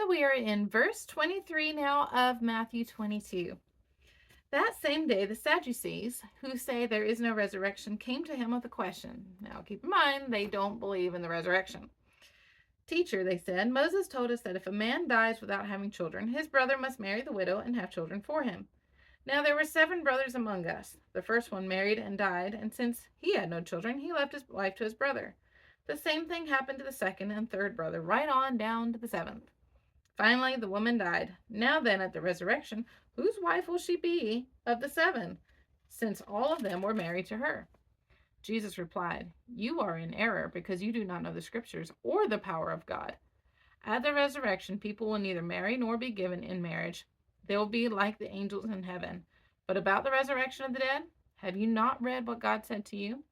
So we are in verse 23 now of Matthew 22. That same day, the Sadducees, who say there is no resurrection, came to him with a question. Now, keep in mind, they don't believe in the resurrection. Teacher, they said, Moses told us that if a man dies without having children, his brother must marry the widow and have children for him. Now, there were 7 brothers among us. The first one married and died, and since he had no children, he left his wife to his brother. The same thing happened to the second and third brother, right on down to the 7th. Finally, the woman died. Now then, at the resurrection, whose wife will she be of the 7, since all of them were married to her? Jesus replied, You are in error, because you do not know the Scriptures or the power of God. At the resurrection, people will neither marry nor be given in marriage. They will be like the angels in heaven. But about the resurrection of the dead, have you not read what God said to you?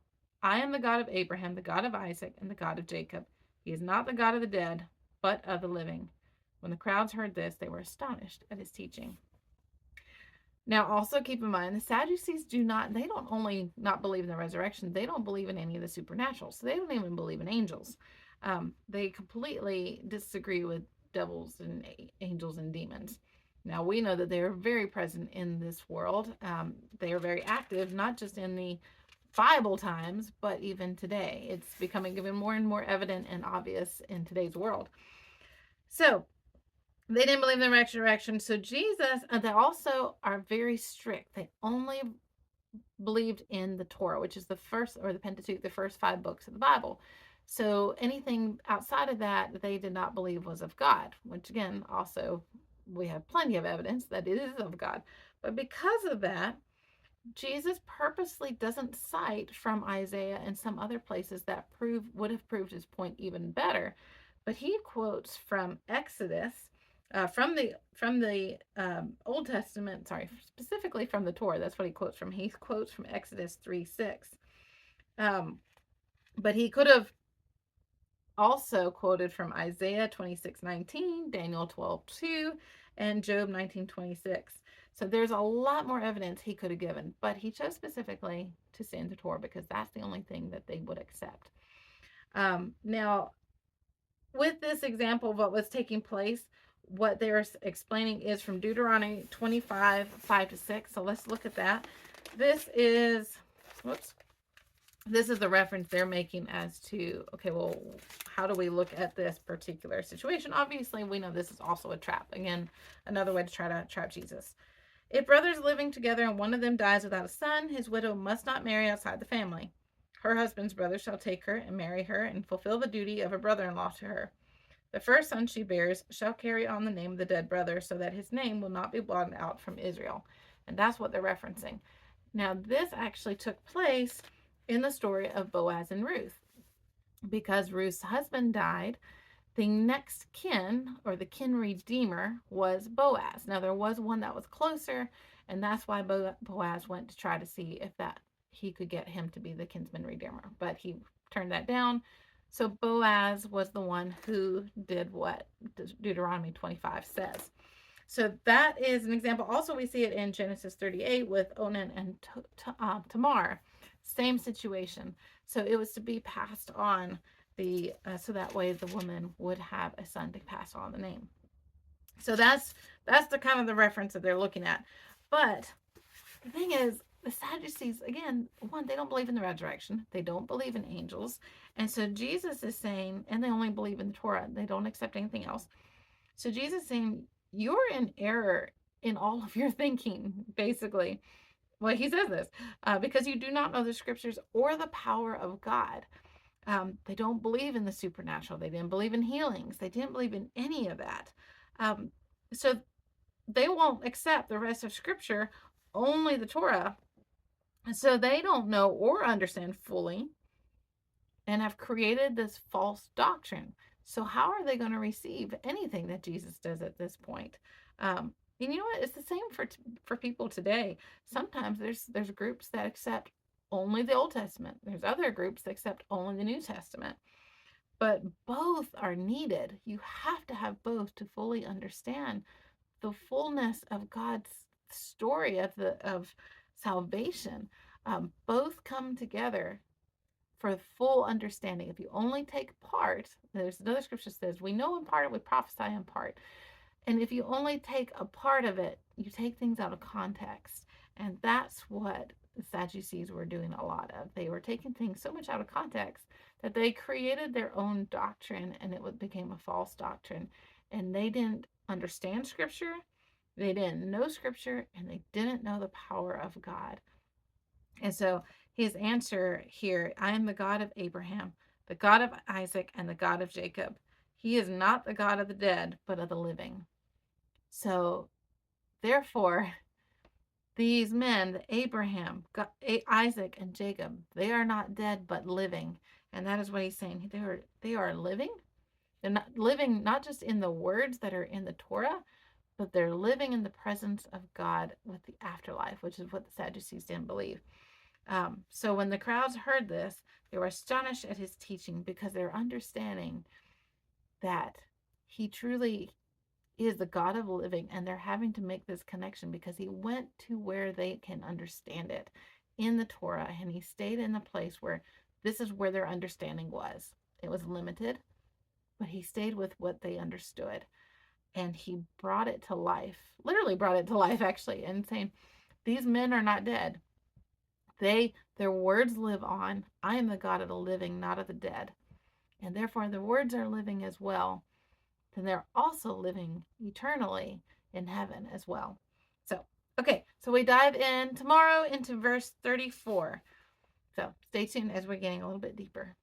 I am the God of Abraham, the God of Isaac, and the God of Jacob. He is not the God of the dead, but of the living. When the crowds heard this, they were astonished at his teaching. Now, also keep in mind, the Sadducees they don't only not believe in the resurrection, they don't believe in any of the supernatural. So they don't even believe in angels. They completely disagree with devils and angels and demons. Now, we know that they are very present in this world. They are very active, not just in the Bible times, but even today. It's becoming even more and more evident and obvious in today's world. So, they didn't believe in the resurrection. So Jesus, they also are very strict. They only believed in the Torah, which is the first, or the Pentateuch, the first 5 books of the Bible. So anything outside of that, they did not believe was of God, which again, also, we have plenty of evidence that it is of God. But because of that, Jesus purposely doesn't cite from Isaiah and some other places that would have proved his point even better. But he quotes from Exodus, from the Old Testament, specifically from the Torah. That's what he quotes from. He quotes from Exodus 3:6. But he could have also quoted from Isaiah 26:19, Daniel 12:2, and Job 19:26. So there's a lot more evidence he could have given, but he chose specifically to send the Torah because that's the only thing that they would accept. Now, with this example of what was taking place, what they're explaining is from Deuteronomy 25:5-6. So let's look at that. This is the reference they're making as to, okay, well, how do we look at this particular situation? Obviously, we know this is also a trap. Again, another way to try to trap Jesus. If brothers living together and one of them dies without a son, his widow must not marry outside the family. Her husband's brother shall take her and marry her and fulfill the duty of a brother-in-law to her. The first son she bears shall carry on the name of the dead brother, so that his name will not be blotted out from Israel. And that's what they're referencing. Now, this actually took place in the story of Boaz and Ruth. Because Ruth's husband died, the next kin, or the kin redeemer, was Boaz. Now, there was one that was closer, and that's why Boaz went to try to see if he could get him to be the kinsman redeemer. But he turned that down. So Boaz was the one who did what Deuteronomy 25 says. So that is an example. Also, we see it in Genesis 38 with Onan and Tamar. Same situation. So it was to be passed on, so that way the woman would have a son to pass on the name. So that's the kind of the reference that they're looking at. But the thing is, the Sadducees, again, one, they don't believe in the resurrection. They don't believe in angels. And so Jesus is saying, and they only believe in the Torah. They don't accept anything else. So Jesus is saying, you're in error in all of your thinking, basically. Well, he says this, because you do not know the Scriptures or the power of God. They don't believe in the supernatural. They didn't believe in healings. They didn't believe in any of that. So they won't accept the rest of Scripture, only the Torah. So they don't know or understand fully and have created this false doctrine. So how are they going to receive anything that Jesus does at this point? And you know what? It's the same for people today. Sometimes there's groups that accept only the Old Testament. There's other groups that accept only the New Testament. But both are needed. You have to have both to fully understand the fullness of God's story of salvation. Both come together for full understanding. If you only take part, there's another scripture that says, we know in part, we prophesy in part. And if you only take a part of it, you take things out of context. And that's what the Sadducees were doing a lot of. They were taking things so much out of context that they created their own doctrine, and it became a false doctrine. And they didn't understand scripture, they didn't know scripture, and they didn't know the power of God. And so his answer here, I am the God of Abraham, the God of Isaac, and the God of Jacob. He is not the God of the dead, but of the living. So therefore, these men, Abraham, Isaac, and Jacob, they are not dead, but living. And that is what he's saying. They are living. They're not living, not just in the words that are in the Torah, but they're living in the presence of God with the afterlife, which is what the Sadducees didn't believe. So when the crowds heard this, they were astonished at his teaching, because they're understanding that he truly is the God of the living, and they're having to make this connection because he went to where they can understand it in the Torah, and he stayed in the place where this is where their understanding was. It was limited, but he stayed with what they understood, and he brought it to life, literally brought it to life, actually, and saying, these men are not dead. Their words live on. I am the God of the living, not of the dead. And therefore the words are living as well. Then they're also living eternally in heaven as well. So, okay, so we dive in tomorrow into verse 34. So stay tuned as we're getting a little bit deeper.